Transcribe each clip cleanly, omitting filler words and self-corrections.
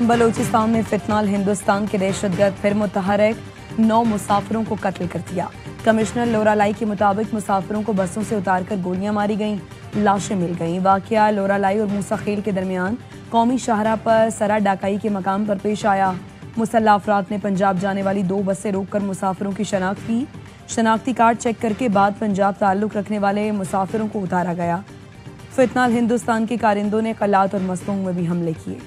बलूचिस्तान में फितनाल हिंदुस्तान के दहशतगर्द फिर मुतहरक 9 मुसाफिरों को कत्ल कर दिया। कमिश्नर लोरालाई के मुताबिक मुसाफिरों को बसों से उतारकर गोलियां मारी गईं, लाशें मिल गईं। वाकया लोरालाई और मूसा खेल के दरमियान कौमी शाहरा पर सरा डाकाई के मकाम पर पेश आया। मुसल्लह अफराद ने पंजाब जाने वाली 2 बसें रोककर मुसाफिरों की शनाख्त की। शनाख्ती कार्ड चेक करके बाद पंजाब ताल्लुक रखने वाले मुसाफिरों को उतारा गया। फितनाल हिंदुस्तान के कारिंदों ने कलात और मस्तूंग में भी हमले किए।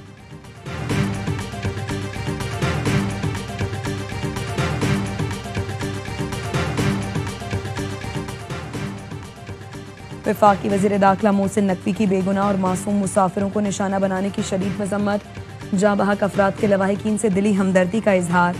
वफाकी वज़ीर दाखिला मोहसिन नकवी की बेगुनाह और मासूम मुसाफिरों को निशाना बनाने की शदीद मजम्मत। जाँ बहक अफराद के लवाहिकीन से दिली हमदर्दी का इजहार।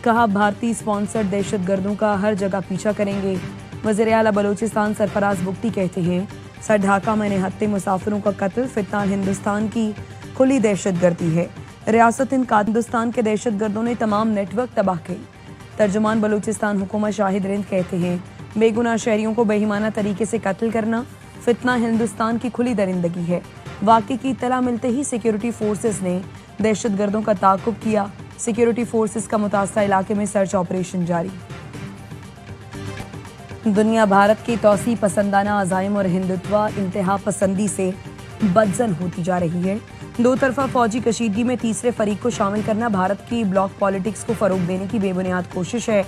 कहा, भारतीय स्पॉन्सर्ड दहशतगर्दों का हर जगह पीछा करेंगे। वज़ीर आला बलूचिस्तान सरफराज बुगटी कहते हैं, सर ढाका में निहत्ते मुसाफिरों का कत्ल फितनाल हिंदुस्तान की खुली दहशतगर्दी है। रियासत हिंदुस्तान के दहशतगर्दों ने तमाम नेटवर्क तबाह किए। तर्जुमान बलूचिस्तान हुकूमत शाहिद रिंद कहते हैं, बेगुनाह शहरियों को बेईमाना तरीके से कत्ल करना फितना हिंदुस्तान की खुली दरिंदगी है। वाक़े की इत्तला मिलते ही सिक्योरिटी फोर्सेस ने दहशतगर्दों का ताक़ुब किया। सिक्योरिटी फोर्सेस का मुतासरा इलाके में सर्च ऑपरेशन जारी। दुनिया भारत की तौसी पसंदाना अज़ाइम और हिंदुत्व इंतहा पसंदी से बदजन होती जा रही है। 2 तरफा फौजी कशीदगी में तीसरे फरीक को शामिल करना भारत की ब्लॉक पॉलिटिक्स को फरोग देने की बेबुनियाद कोशिश है।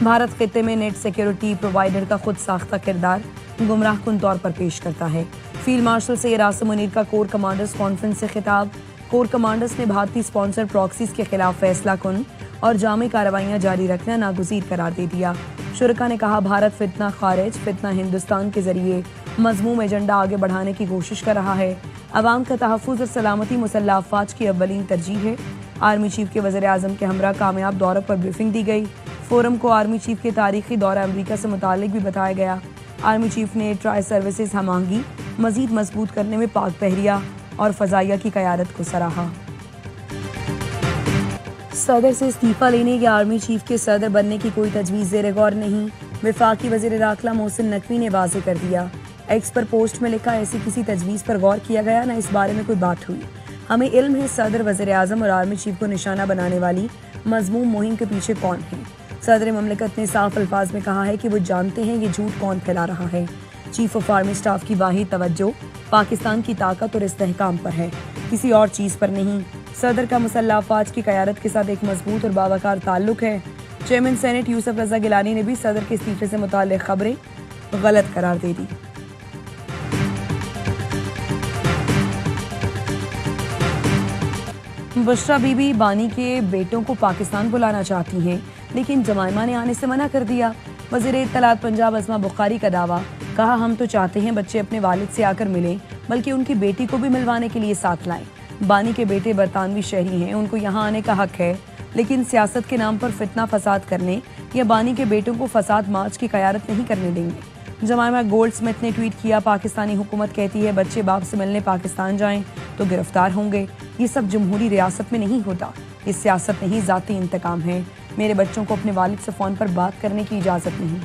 भारत खित्ते में नेट सिक्योरिटी प्रोवाइडर का खुद साख्ता किरदार गुमराह कुन तौर पर पेश करता है। फील्ड मार्शल सैयद आसिम मुनीर का कोर कमांडर्स कॉन्फ्रेंस से खिताब। कोर कमांडर्स ने भारतीय स्पॉन्सर प्रॉक्सीज के खिलाफ फैसला कुन और जामी कार्रवाइयां जारी रखना नागुज़ीर करार दे दिया। शुरका ने कहा, भारत फितना खारिज फितना हिंदुस्तान के जरिए मजमूम एजेंडा आगे बढ़ाने की कोशिश कर रहा है। अवाम का तहफ़्फ़ुज़ और सलामती मुसल्लह अफ़वाज की अव्वलीन तरजीह है। आर्मी चीफ के वज़ीर आज़म के हमरा कामयाब दौरे पर ब्रीफिंग दी गई। फोरम को आर्मी चीफ के तारीखी दौरा अमरीका से मुतालिक भी बताया गया। आर्मी चीफ ने ट्राई सर्विसेज हमांगी मजीद मजबूत करने में पाक बहरिया और फ़ज़ाइया की क़यादत को सराहा। सदर से इस्तीफ़ा लेने या आर्मी चीफ के सदर बनने की कोई तजवीज़ ज़ेर गौर नहीं। वफाकी वज़ीर दाखिला मोहसिन नकवी ने वाज़ेह कर दिया। एक्स पर पोस्ट में लिखा, ऐसी किसी तजवीज़ पर गौर किया गया, न इस बारे में कोई बात हुई। हमें इल्म है सदर, वज़ीर आज़म और आर्मी चीफ को निशाना बनाने वाली मज़मूम मुहिम के पीछे कौन है। सदर ममलिकत ने साफ अल्फाज में कहा है कि वो जानते हैं ये झूठ कौन फैला रहा है। चीफ ऑफ आर्मी स्टाफ की वाहिद तवज्जो पाकिस्तान की ताकत और इस्तेहकाम पर है, किसी और चीज़ पर नहीं। सदर का मुसल्लह अफ़वाज की क़यादत के साथ एक मजबूत और बावकार ताल्लुक है। चेयरमैन सेनेट यूसुफ रज़ा गिलानी ने भी सदर के इस्तीफे से मुताल्लिक़ खबरें गलत करार दे दी। बुशरा बीबी बानी के बेटों को पाकिस्तान बुलाना चाहती हैं, लेकिन जमाइमा ने आने से मना कर दिया। वज़ीर इत्तलात पंजाब अज़मा बुखारी का दावा, कहा, हम तो चाहते हैं बच्चे अपने वालिद से आकर मिलें, बल्कि उनकी बेटी को भी मिलवाने के लिए साथ लाएं। बानी के बेटे बरतानवी शहरी हैं, उनको यहाँ आने का हक है, लेकिन सियासत के नाम पर फितना फसाद करने या बानी के बेटों को फसाद मार्च की क़यादत नहीं करने देंगे। जमाइमा गोल्ड स्मिथ ने ट्वीट किया, पाकिस्तानी हुकूमत कहती है बच्चे बाप से मिलने पाकिस्तान जाएं तो गिरफ्तार होंगे। ये सब जमहूरी रियासत में नहीं होता। ये सियासत नहीं, ज़ाती इंतकाम है। मेरे बच्चों को अपने वालिद से फ़ोन पर बात करने की इजाज़त नहीं।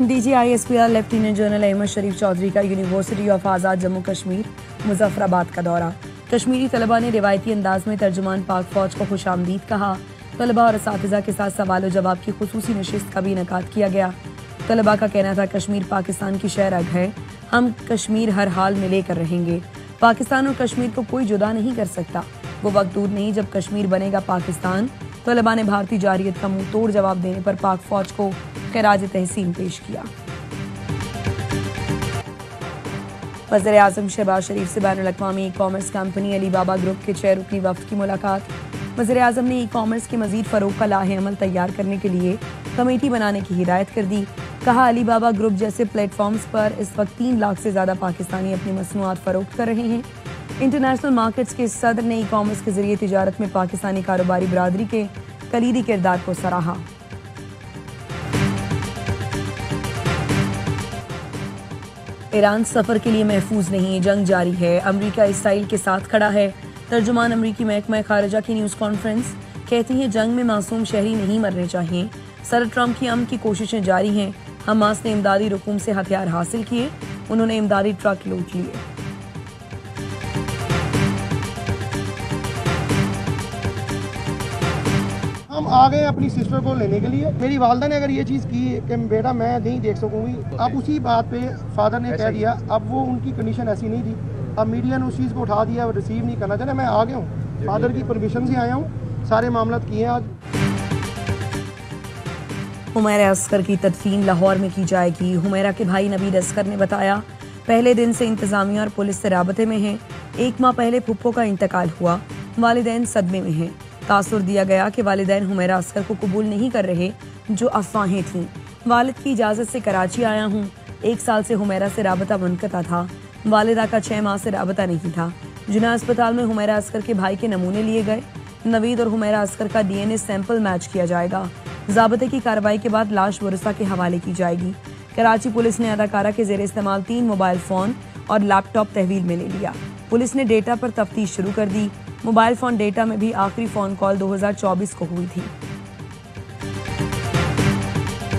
DGISPR लेफ्टिनेंट जनरल अहमद शरीफ चौधरी का यूनिवर्सिटी ऑफ आज़ाद जम्मू कश्मीर मुजफ्फराबाद का दौरा। कश्मीरी तलबा ने रिवायती अंदाज में तर्जुमान पाक फ़ौज को खुशामदीद कहा। तलबा और असातिज़ा के साथ सवाल और जवाब की खुसूसी नशिस्त का भी इनेकाद किया गया। तलबा का कहना था, कश्मीर पाकिस्तान की शहरग है, हम कश्मीर हर हाल में लेकर रहेंगे। पाकिस्तान और कश्मीर को कोई जुदा नहीं कर सकता। वो वक्त दूर नहीं जब कश्मीर बनेगा पाकिस्तान। तलबा ने भारतीय जारियत का मुंह तोड़ जवाब देने पर पाक फौज को खिराज तहसीन पेश किया। वज़ीर आज़म शहबाज शरीफ से बैनुल अक़वामी e commerce company Alibaba group के 6 रुकनी वफ़द की मुलाकात। वज़ीर आज़म ने ई कॉमर्स के मज़ीद फ़रोग़ का लाहे अमल तैयार करने के लिए कमेटी बनाने की हिदायत कर दी। कहा, अलीबाबा ग्रुप जैसे प्लेटफॉर्म्स पर इस वक्त 3 लाख से ज़्यादा पाकिस्तानी अपनी मसनूआत फ़रोख्त कर रहे हैं। इंटरनेशनल मार्केट्स के सदर ने ई कॉमर्स के जरिए तिजारत में पाकिस्तानी कारोबारी बरादरी के कलीदी किरदार को सराहा। ईरान सफ़र के लिए महफूज नहीं, जंग जारी है, अमरीका इसराइल के साथ खड़ा है। तर्जुमान अमरीकी महकमा खारजा की न्यूज़ कॉन्फ्रेंस कहती है, जंग में मासूम शहरी नहीं मरने चाहिए। सदर ट्रंप की अमन की कोशिशें जारी हैं। हमास ने इमदादी रुकूम से हथियार हासिल किए। उन्होंने इमदादी ट्रक लूट लिए। हम आ गए अपनी सिस्टर को लेने के लिए। मेरी वालदा ने अगर ये चीज़ की कि बेटा मैं नहीं देख सकूंगी, अब उसी बात पे फादर ने कह दिया। अब वो उनकी कंडीशन ऐसी नहीं थी, अब मीडिया ने उस चीज़ को उठा दिया, रिसीव नहीं करना चाहते। मैं आ गया हूँ, फादर की परमिशन से आया हूँ, सारे मामला किए आज। हुमैरा असगर की तदफीन लाहौर में की जाएगी। हुमैरा के भाई नवीद असगर ने बताया, पहले दिन से इंतजामिया और पुलिस से राबते में हैं। 1 माह पहले फुप्पो का इंतकाल हुआ, वालिदैन सदमे में हैं। तासुर दिया गया कि वालिदैन हुमैरा असगर को कबूल नहीं कर रहे, जो अफवाहें थीं। वालिद की इजाज़त से कराची आया हूँ। 1 साल से हुमैरा से राबता मुनक़ता था। वालिदा का 6 माह से राबता नहीं था। जिना अस्पताल में हुमैरा असगर के भाई के नमूने लिए गए। नवीद और हुमैरा असगर का DNA सैंपल मैच किया जाएगा। ज़ाबते की कार्रवाई के बाद लाश वरुसा के हवाले की जाएगी। कराची पुलिस ने अदाकारा के जेर इस्तेमाल 3 मोबाइल फ़ोन और लैपटॉप तहवील में ले लिया। पुलिस ने डेटा पर तफ्तीश शुरू कर दी। मोबाइल फ़ोन डेटा में भी आखिरी फ़ोन कॉल 2024 को हुई थी।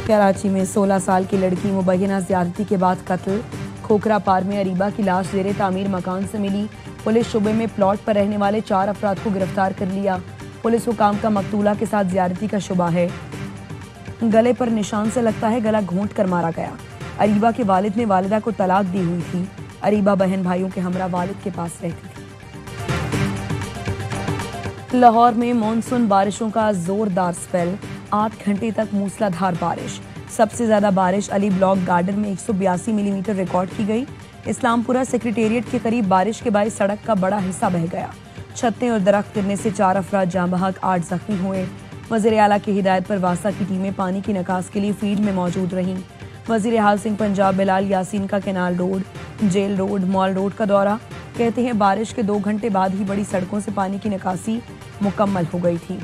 कराची में 16 साल की लड़की मुबैना ज़्यादती के बाद कत्ल। खोखरा पार में अरीबा की लाश ज़ेरे तामीर मकान से मिली। पुलिस शुबे में प्लॉट पर रहने वाले 4 अफराद को गिरफ्तार कर लिया। पुलिस हुकाम का मकतूला के साथ ज़्यादती का शुबा है। गले पर निशान से लगता है गला घोंट कर मारा गया। अरीबा के वालिद ने वालिदा को तलाक दी हुई थी। अरीबा बहन भाइयों के हमरा वालिद के पास रहती थी। लाहौर में मॉनसून बारिशों का जोरदार स्पेल। 8 घंटे तक मूसलाधार बारिश। सबसे ज्यादा बारिश अली ब्लॉक गार्डन में 182 मिलीमीटर रिकॉर्ड की गई। इस्लामपुरा सेक्रेटेरिएट के करीब बारिश के बाद सड़क का बड़ा हिस्सा बह गया। छतें और दरख्त गिरने से 4 अफराद जाँ बहक, 8 जख्मी हुए। वज़ीर आला की हिदायत पर वासा की टीमें पानी की निकास के लिए फील्ड में मौजूद रहीं। वज़ीर हाउसिंग पंजाब बिलाल यासीन का canal road, jail road, mall road का दौरा। कहते हैं बारिश के 2 घंटे बाद ही बड़ी सड़कों से पानी की निकासी मुकम्मल हो गई थी।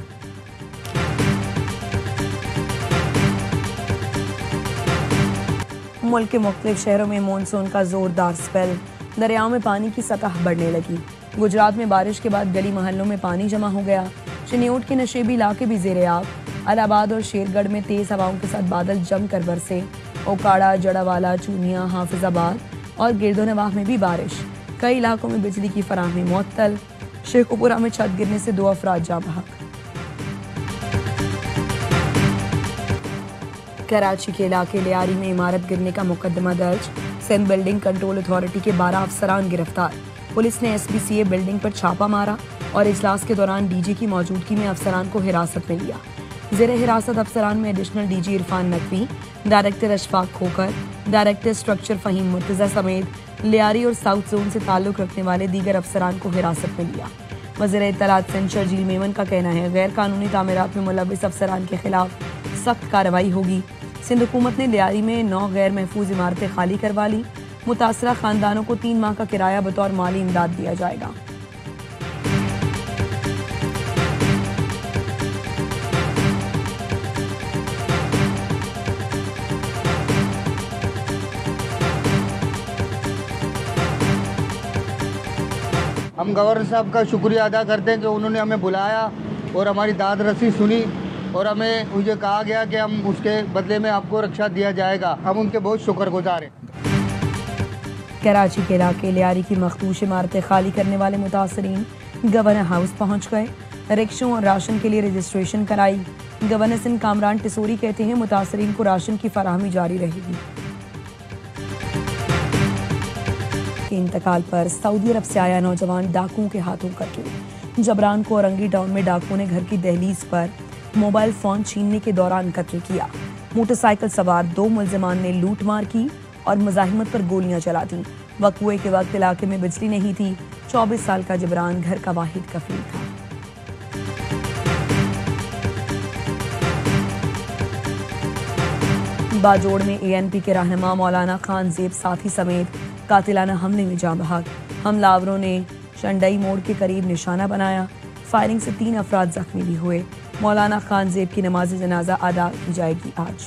मुल्क के मुख्तलिफ शहरों में मानसून का जोरदार स्पेल। दरियाओं में पानी की सतह बढ़ने लगी। गुजरात में बारिश के बाद गली मोहल्लों में पानी जमा हो गया। शनियोट के नशेबी इलाके भी जेरे आग। इलाहाबाद और शेरगढ़ में तेज हवाओं के साथ बादल जमकर बरसे। ओकाड़ा, जड़ावाला, चूनिया, हाफिजाबाद और गिरदोनवाह में भी बारिश। कई इलाकों में बिजली की फराहमी मुअत्तल। शेखुपुरा में छत गिरने से 2 अफराद जाँ बहक। कराची के इलाके लियारी में इमारत गिरने का मुकदमा दर्ज। सिंध बिल्डिंग कंट्रोल अथॉरिटी के 12 अफसरान गिरफ्तार। पुलिस ने SBCA बिल्डिंग पर छापा मारा और इजलास के दौरान DG की मौजूदगी में अफसरान को हिरासत में लिया। जेर हिरासत अफसरान में additional DG Irfan Naqvi, director Ashfaq Khokhar, director structure Fahim Murtaza समेत लियारी और साउथ जोन से ताल्लुक़ रखने वाले दीगर अफसरान को हिरासत में लिया। वज़ीर इत्तलात सिंध शर्जील मेमन का कहना है, गैर कानूनी तामीरात में मुलव्विस अफसरान के खिलाफ सख्त कार्रवाई होगी। सिंध हुकूमत ने लियारी में 9 गैर महफूज इमारतें खाली करवा ली। मुतासरा खानदानों को 3 माह का किराया बतौर माली इमदाद दिया जाएगा। हम गवर्नर साहब का शुक्रिया अदा करते हैं कि उन्होंने हमें बुलाया और हमारी दाद रसी सुनी और हमें मुझे कहा गया कि हम उसके बदले में आपको रक्षा दिया जाएगा। हम उनके बहुत शुक्रगुजार हैं। कराची के इलाके लियारी की मखदूश इमारतें खाली करने वाले मुतासरीन गवर्नर हाउस पहुंच गए। रिक्शों और राशन के लिए रजिस्ट्रेशन कराई। गवर्नर सिंध कामरान टिसोरी कहते हैं मुतासरीन को राशन की फराहमी जारी रहेगी। के इंतकाल पर सऊदी अरब से आया नौजवान डाकुओं के हाथों कत्ल। जबरान को औरंगी टाउन में डाकुओं ने घर की दहलीज पर मोबाइल फोन छीनने के दौरान कत्ल किया। मोटरसाइकिल सवार 2 मुल्जिमान ने लूटमार की और मुजाहिमत पर गोलियां चला दी। वक़्वे के वक्त इलाके में बिजली नहीं थी। 24 साल का जबरान घर का वाहिद कफील था। बाजोड़ में ANP के रहनुमा मौलाना खान ज़ेब साथी समेत कातिलाना हमले में जाँ बहक। हमलावरों ने शंडई मोड़ के करीब निशाना बनाया। फायरिंग से 3 अफराद जख्मी भी हुए। मौलाना खान ज़ेब की नमाज जनाजा अदा की जाएगी आज।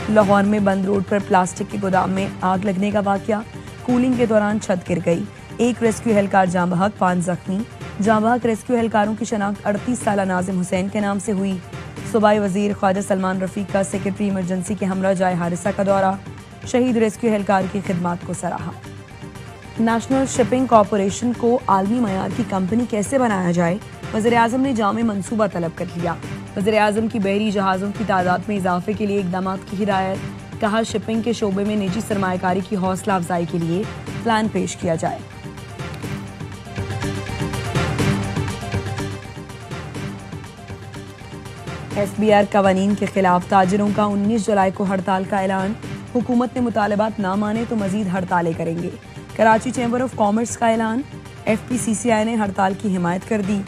लाहौर में बंद रोड पर प्लास्टिक के गोदाम में आग लगने का वाकया। कूलिंग के दौरान छत गिर गई। 1 रेस्क्यू एहलकार जाँ बहक, 5 जख्मी। जाँ बहक रेस्क्यू एहलकारों की शनाख्त 38 साला नाजिम हुसैन के नाम से हुई। सूबाई वजीर ख्वाजा सलमान रफीक का सेक्रेटरी इमरजेंसी के हमरा जाए हादसा का दौरा। शहीद रेस्क्यू एहलकार की खिदमत को सराहा। नेशनल शिपिंग कॉरपोरेशन को आलमी मयार की कंपनी कैसे बनाया जाए, वज़ीर-ए-आज़म ने जामे मंसूबा तलब कर लिया। वज़ीर-ए-आज़म की बहरी जहाज़ों की तादाद में इजाफे के लिए इकदाम की हिदायत। कहा, शिपिंग के शोबे में निजी सरमायाकारी की हौसला अफजाई के लिए प्लान पेश किया जाए। SBR कवानीन के खिलाफ ताजिरों का 19 जुलाई को हड़ताल का ऐलान। हुकूमत ने मुतालबात ना माने तो मजीद हड़तालें करेंगे। कराची चैम्बर ऑफ कॉमर्स का ऐलान। FPCCI ने हड़ताल की हिमायत कर दी।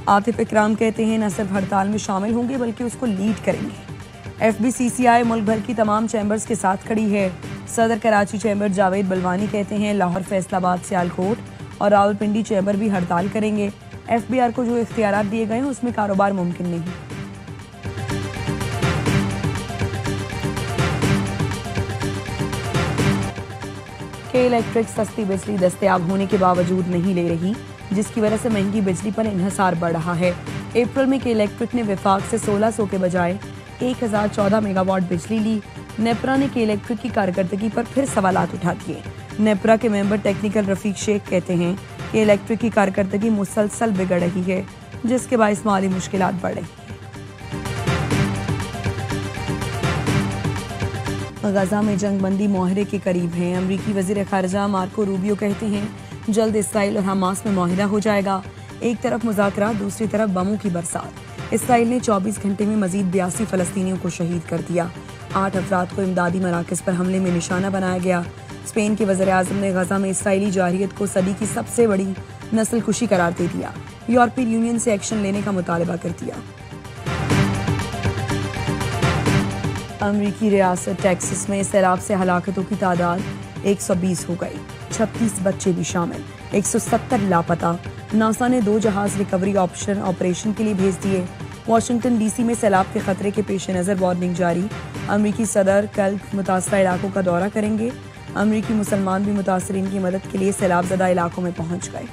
आतिफ इकराम कहते हैं न सिर्फ हड़ताल में शामिल होंगे बल्कि उसको लीड करेंगे। FBCCI मुल्क भर की तमाम चैम्बर्स के साथ खड़ी है। सदर कराची चैम्बर जावेद बलवानी कहते हैं लाहौर, फैसलाबाद, सियालकोट और रावलपिंडी चैम्बर भी हड़ताल करेंगे। FBR को जो इख्तियारात दिए गए हैं उसमें कारोबार मुमकिन नहीं। के इलेक्ट्रिक सस्ती बिजली दस्तयाब होने के बावजूद नहीं ले रही, जिसकी वजह से महंगी बिजली पर इन्हिसार बढ़ रहा है। अप्रैल में के इलेक्ट्रिक ने विफाक से 1600 के बजाय 1014 मेगावाट बिजली ली। नेपरा ने के इलेक्ट्रिक की कारकर्दगी पर फिर सवालात उठा दिए। नेपरा के मेंबर टेक्निकल रफीक शेख कहते हैं कि इलेक्ट्रिक की कारकर्दगी मुसलसल बिगड़ रही है, जिसके बायस माली मुश्किलात बढ़ रही हैं। गजा में जंगबंदी मुआहरे के करीब है। अमरीकी वजीर खारजा मार्को रूबियो कहते हैं जल्द इसराइल और हमास में मुआहदा हो जाएगा। एक तरफ मुज़ाकरा, दूसरी तरफ बमों की बरसात। इसराइल ने 24 घंटे में मजीद 82 फलस्तीनियों को शहीद कर दिया। 8 अफराद को इमदादी मराकज़ पर हमले में निशाना बनाया गया। स्पेन के वज़ीर-ए-आज़म ने गजा में इसराइली जारहियत को सदी की सबसे बड़ी नस्ल कुशी करार दे दिया। यूरोपीय यूनियन से एक्शन लेने का मुतालबा कर दिया। अमरीकी रियासत टेक्सास में सैलाब से हलाकतों की तादाद 120 हो गई, 36 बच्चे भी शामिल, 170 लापता। नासा ने 2 जहाज रिकवरी ऑपरेशन के लिए भेज दिए। वाशिंगटन DC में सैलाब के खतरे के पेश नज़र वार्निंग जारी। अमरीकी सदर कल मुतासरा इलाकों का दौरा करेंगे। अमरीकी मुसलमान भी मुतासरीन की मदद के लिए सैलाबज़दा इलाकों में पहुंच गए।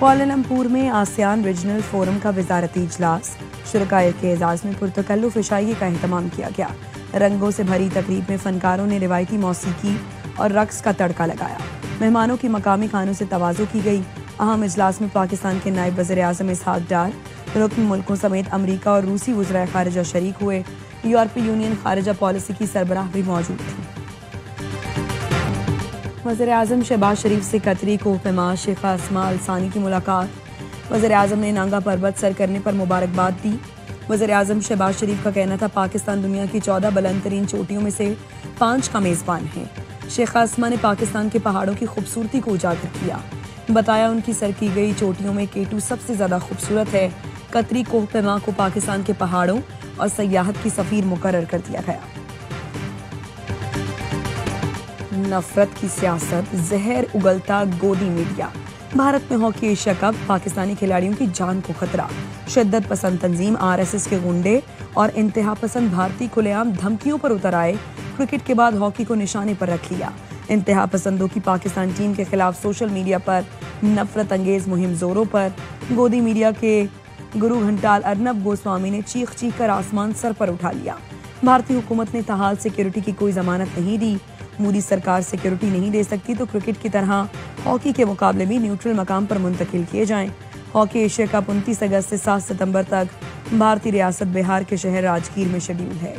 कुआलालंपुर में आसियान रीजनल फोरम का वजारती इजलास। शुरकाए के एजाज में पुरतकल्लुफ इशाई का एहतमाम किया गया। रंगों से भरी तकरीब में फनकारों ने रिवायती मौसीकी और रक्स का तड़का लगाया। मेहमानों की मकामी खानों से तवाज़ो की गई। अहम इजलास में पाकिस्तान के नायब वज़ीर-ए-आज़म इसहाक डार, रुकन मुल्कों समेत अमरीका और रूसी वज़राए खारिजा शरीक हुए। यूरोपीय यूनियन खारिजा पॉलिसी की सरबराह भी मौजूद थी। वज़ीर-ए-आज़म शहबाज शरीफ से कतरी कोहपेमा शेखा अस्मा अलसानी की मुलाकात। वज़ीर-ए-आज़म ने नांगा पर्वत सर करने पर मुबारकबाद दी। वज़ीर-ए-आज़म शहबाज शरीफ का कहना था पाकिस्तान दुनिया की 14 बुलंद तरीन चोटियों में से 5 का मेज़बान है। शेखा अस्मा ने पाकिस्तान के पहाड़ों की खूबसूरती को उजागर किया। बताया उनकी सर की गई चोटियों में K2 सबसे ज़्यादा खूबसूरत है। कतरी कोहपेमा को पाकिस्तान के पहाड़ों और सयाहत की सफ़ीर मुकर्रर कर दिया गया। नफरत की सियासत, जहर उगलता गोदी मीडिया। भारत में हॉकी एशिया कप, पाकिस्तानी खिलाड़ियों की जान को खतरा। शिद्दत पसंद तंजीम RSS के गुंडे और इंतहा पसंद भारतीय खुलेआम धमकियों पर उतर आए। क्रिकेट के बाद हॉकी को निशाने पर रख लिया। इंतहा पसंदों की पाकिस्तान टीम के खिलाफ सोशल मीडिया पर नफरत अंगेज मुहिम जोरों पर। गोदी मीडिया के गुरु घंटाल अर्नब गोस्वामी ने चीख चीख कर आसमान सर पर उठा लिया। भारतीय हुकूमत ने ताहाल सिक्योरिटी की कोई जमानत नहीं दी। मोदी सरकार सिक्योरिटी नहीं दे सकती तो क्रिकेट की तरह हॉकी के मुकाबले भी न्यूट्रल मकाम पर मुंतकिल किए जाएं। हॉकी एशिया कप 29 अगस्त से 7 सितंबर तक भारतीय रियासत बिहार के शहर राजगीर में शेड्यूल है।